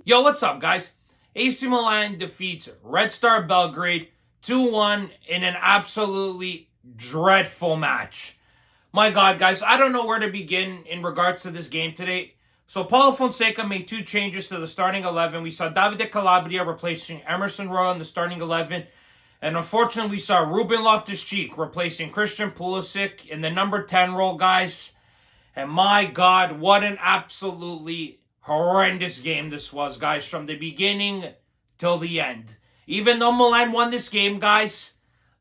Yo, what's up, guys? AC Milan defeats Red Star Belgrade 2-1 in an absolutely dreadful match. My God, guys, I don't know where to begin in regards to this game today. So Paulo Fonseca made two changes to the starting 11. We saw Davide Calabria replacing Emerson Royal in the starting 11. And unfortunately, we saw Ruben Loftus-Cheek replacing Christian Pulisic in the number 10 role, guys. And my God, what an absolutely horrendous game this was, guys, from the beginning till the end. Even though Milan won this game, guys,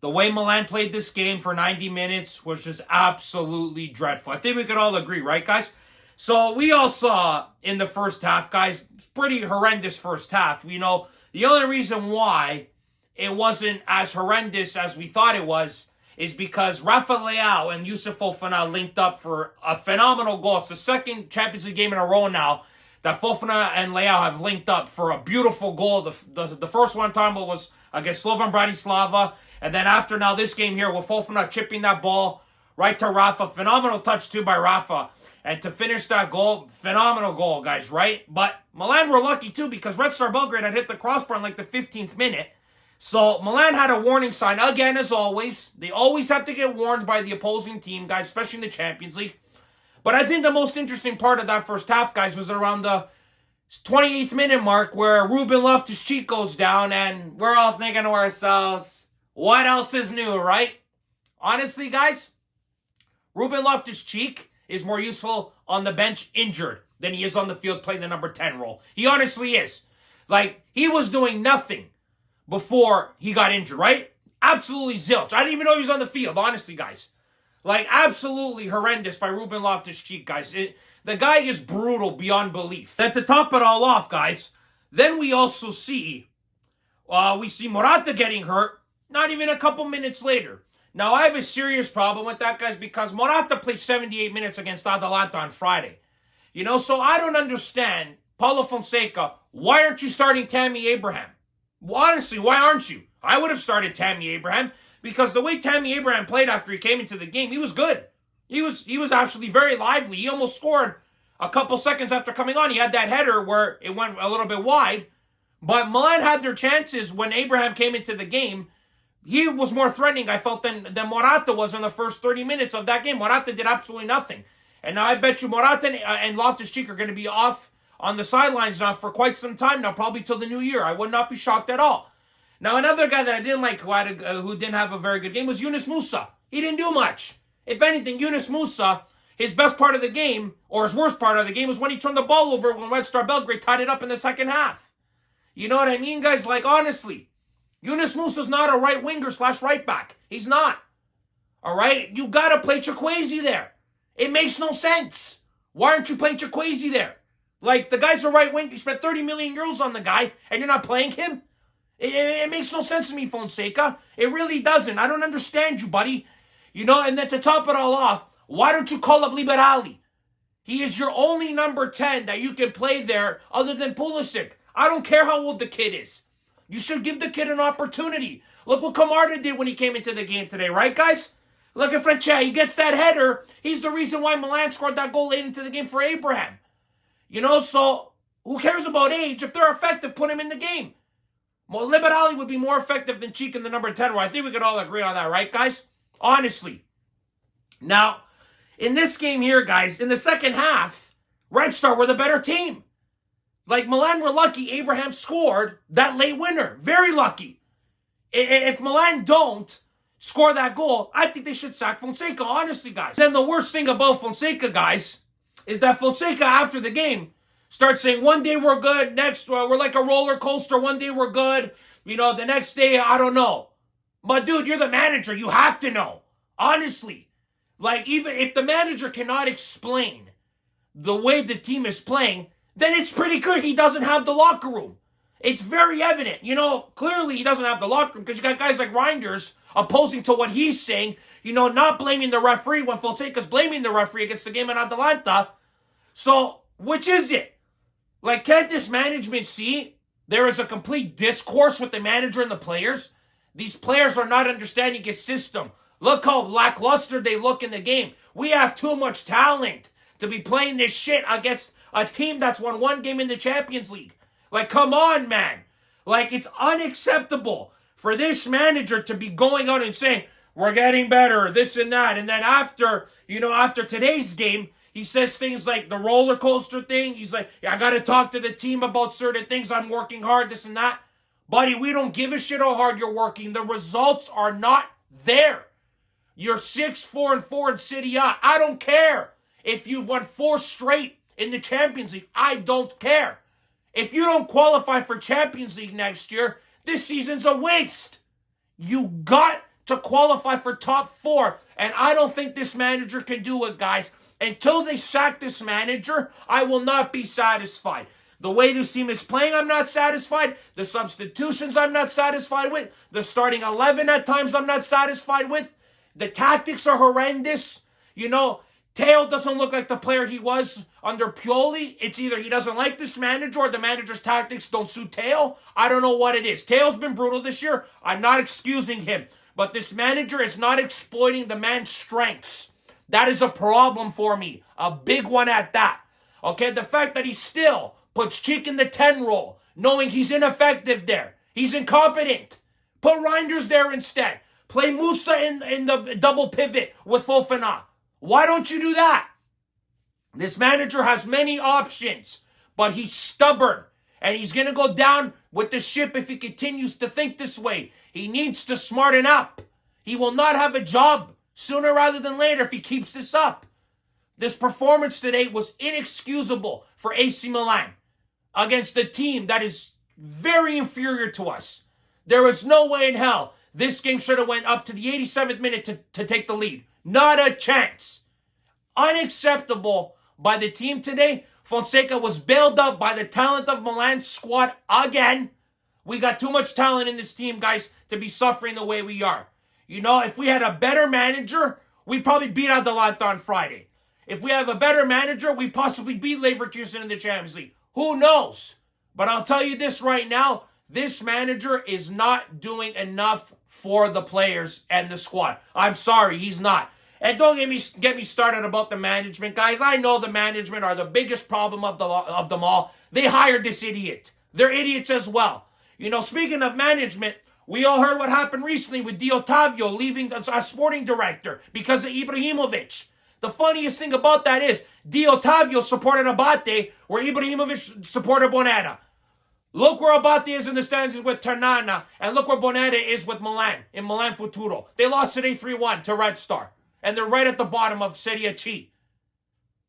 the way Milan played this game for 90 minutes was just absolutely dreadful. I think we could all agree, right, guys? So we all saw in the first half, guys, pretty horrendous first half. You know, the only reason why it wasn't as horrendous as we thought it was is because Rafa Leao and Yusuf Fofana linked up for a phenomenal goal. It's the second Champions League game in a row now that Fofana and Leao have linked up for a beautiful goal. The first one time was against Slovan Bratislava. And then after now this game here with Fofana chipping that ball right to Rafa. Phenomenal touch too by Rafa. And to finish that goal, phenomenal goal, guys, right? But Milan were lucky too because Red Star Belgrade had hit the crossbar in like the 15th minute. So Milan had a warning sign again, as always. They always have to get warned by the opposing team, guys, especially in the Champions League. But I think the most interesting part of that first half, guys, was around the 28th minute mark where Ruben Loftus-Cheek goes down and we're all thinking to ourselves, what else is new, right? Honestly, guys, Ruben Loftus-Cheek is more useful on the bench injured than he is on the field playing the number 10 role. He honestly is. Like, he was doing nothing before he got injured, right? Absolutely zilch. I didn't even know he was on the field, honestly, guys. Like, absolutely horrendous by Ruben Loftus-Cheek, guys. The guy is brutal beyond belief. Then to top it all off, guys, then we also see, Morata getting hurt, not even a couple minutes later. Now, I have a serious problem with that, guys, because Morata played 78 minutes against Atalanta on Friday. You know, so I don't understand, Paulo Fonseca, why aren't you starting Tammy Abraham? Well, honestly, why aren't you? I would have started Tammy Abraham because the way Tammy Abraham played after he came into the game, he was good. He was actually very lively. He almost scored a couple seconds after coming on. He had that header where it went a little bit wide. But Milan had their chances when Abraham came into the game. He was more threatening, I felt, than Morata was in the first 30 minutes of that game. Morata did absolutely nothing. And now I bet you Morata and Loftus-Cheek are going to be off on the sidelines now for quite some time now, probably till the new year. I would not be shocked at all. Now, another guy that I didn't like who didn't have a very good game was Yunus Musa. He didn't do much. If anything, Yunus Musa, his best part of the game, or his worst part of the game, was when he turned the ball over when Red Star Belgrade tied it up in the second half. You know what I mean, guys? Like, honestly, Yunus Musa's not a right winger / right back. He's not. All right? You got to play Chukwueze there. It makes no sense. Why aren't you playing Chukwueze there? Like, the guy's a right wing. You spent 30 million euros on the guy, and you're not playing him? It makes no sense to me, Fonseca. It really doesn't. I don't understand you, buddy. You know, and then to top it all off, why don't you call up Liberali? He is your only number 10 that you can play there other than Pulisic. I don't care how old the kid is. You should give the kid an opportunity. Look what Camarda did when he came into the game today, right, guys? Look at Franceschi. He gets that header. He's the reason why Milan scored that goal late into the game for Abraham. You know, so who cares about age? If they're effective, put him in the game. Well, Liberali would be more effective than Cheek in the number 10 role. I think we could all agree on that, right, guys? Honestly. Now, in this game here, guys, in the second half, Red Star were the better team. Like, Milan were lucky Abraham scored that late winner. Very lucky. If Milan don't score that goal, I think they should sack Fonseca, honestly, guys. Then the worst thing about Fonseca, guys, is that Fonseca, after the game, starts saying, one day we're good, next, we're like a roller coaster, one day we're good, you know, the next day, I don't know. But, dude, you're the manager. You have to know. Honestly. Like, even if the manager cannot explain the way the team is playing, then it's pretty clear he doesn't have the locker room. It's very evident. You know, clearly he doesn't have the locker room because you got guys like Reinders opposing to what he's saying, you know, not blaming the referee when Fonseca's blaming the referee against the game in Atalanta. So, which is it? Like, can't this management see there is a complete discourse with the manager and the players? These players are not understanding his system. Look how lackluster they look in the game. We have too much talent to be playing this shit against a team that's won one game in the Champions League. Like, come on, man. Like, it's unacceptable for this manager to be going out and saying, we're getting better, this and that. And then after today's game, he says things like the roller coaster thing. He's like, yeah, I got to talk to the team about certain things. I'm working hard, this and that. Buddy, we don't give a shit how hard you're working. The results are not there. You're 6-4-4 in Serie A. I don't care if you've won 4 straight in the Champions League. I don't care. If you don't qualify for Champions League next year, this season's a waste. You got to qualify for top 4. And I don't think this manager can do it, guys. Until they sack this manager, I will not be satisfied. The way this team is playing, I'm not satisfied. The substitutions, I'm not satisfied with. The starting 11 at times, I'm not satisfied with. The tactics are horrendous. Teo doesn't look like the player he was under Pioli. It's either he doesn't like this manager or the manager's tactics don't suit Teo. I don't know what it is. Teo's been brutal this year. I'm not excusing him. But this manager is not exploiting the man's strengths. That is a problem for me. A big one at that. Okay, the fact that he still puts Cheek in the 10 role, knowing he's ineffective there. He's incompetent. Put Reinders there instead. Play Musa in the double pivot with Fofana. Why don't you do that? This manager has many options, but he's stubborn. And he's going to go down with the ship if he continues to think this way. He needs to smarten up. He will not have a job sooner rather than later if he keeps this up. This performance today was inexcusable for AC Milan against a team that is very inferior to us. There is no way in hell this game should have went up to the 87th minute to take the lead. Not a chance. Unacceptable by the team today. Fonseca was bailed up by the talent of Milan's squad again. We got too much talent in this team, guys, to be suffering the way we are. If we had a better manager, we'd probably beat Atalanta on Friday. If we have a better manager, we possibly beat Leverkusen in the Champions League. Who knows? But I'll tell you this right now, this manager is not doing enough for the players and the squad. I'm sorry, he's not. And don't get me started about the management, guys. I know the management are the biggest problem of them all. They hired this idiot. They're idiots as well. Speaking of management, we all heard what happened recently with Di Ottavio leaving as sporting director because of Ibrahimovic. The funniest thing about that is Di Ottavio supported Abate where Ibrahimovic supported Bonetta. Look where Abate is in the stands with Ternana, and look where Bonetta is with Milan, in Milan Futuro. They lost today 3-1 to Red Star, and they're right at the bottom of Serie C.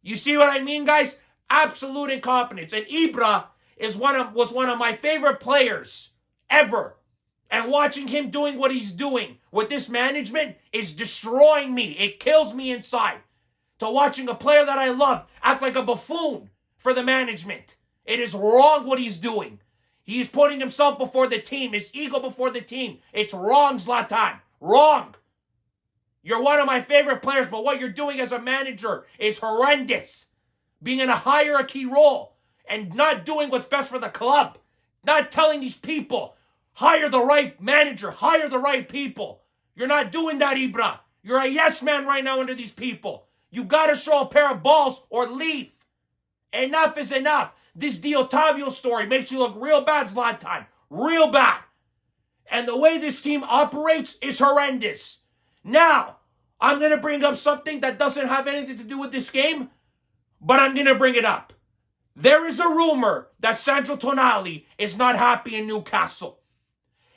You see what I mean, guys? Absolute incompetence. And Ibra was one of my favorite players ever. And watching him doing what he's doing with this management is destroying me. It kills me inside. To watching a player that I love act like a buffoon for the management. It is wrong what he's doing. He's putting himself before the team, his ego before the team. It's wrong, Zlatan. Wrong. You're one of my favorite players, but what you're doing as a manager is horrendous. Being in a hierarchy role and not doing what's best for the club. Not telling these people, hire the right manager, hire the right people. You're not doing that, Ibra. You're a yes man right now under these people. You got to show a pair of balls or leave. Enough is enough. This Di Ottavio story makes you look real bad, Zlatan. Real bad. And the way this team operates is horrendous. Now, I'm going to bring up something that doesn't have anything to do with this game, but I'm going to bring it up. There is a rumor that Sandro Tonali is not happy in Newcastle.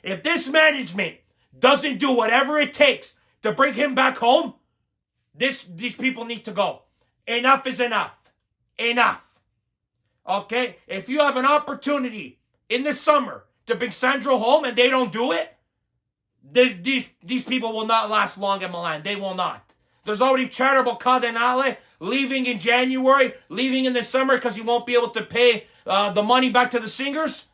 If this management doesn't do whatever it takes to bring him back home, these people need to go. Enough is enough. Enough. Okay? If you have an opportunity in the summer to bring Sandro home and they don't do it, these people will not last long in Milan. They will not. There's already chatter about Cardinale leaving in January, leaving in the summer because he won't be able to pay the money back to the singers.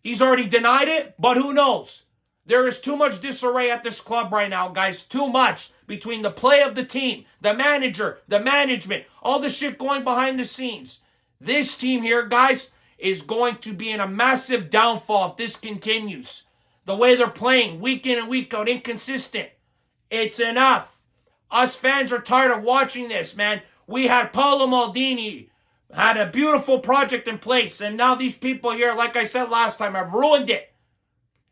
He's already denied it, but who knows? There is too much disarray at this club right now, guys. Too much between the play of the team, the manager, the management, all the shit going behind the scenes. This team here, guys, is going to be in a massive downfall if this continues. The way they're playing, week in and week out, inconsistent. It's enough. Us fans are tired of watching this, man. We had Paolo Maldini, had a beautiful project in place, and now these people here, like I said last time, have ruined it.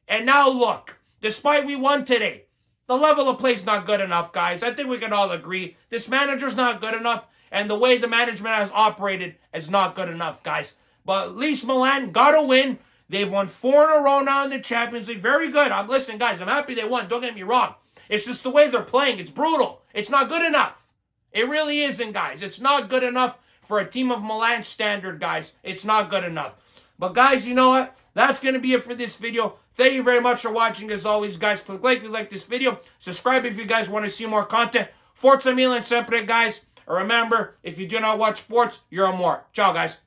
And now look, despite we won today, the level of play is not good enough, guys. I think we can all agree. This manager's not good enough, and the way the management has operated is not good enough, guys. But at least Milan got a win. They've won 4 in a row now in the Champions League. Very good. Listen, guys, I'm happy they won. Don't get me wrong. It's just the way they're playing. It's brutal. It's not good enough. It really isn't, guys. It's not good enough for a team of Milan standard, guys. It's not good enough. But, guys, you know what? That's going to be it for this video. Thank you very much for watching. As always, guys, click like if you like this video. Subscribe if you guys want to see more content. Forza Milan sempre, guys. Remember, if you do not watch sports, you're a more. Ciao, guys.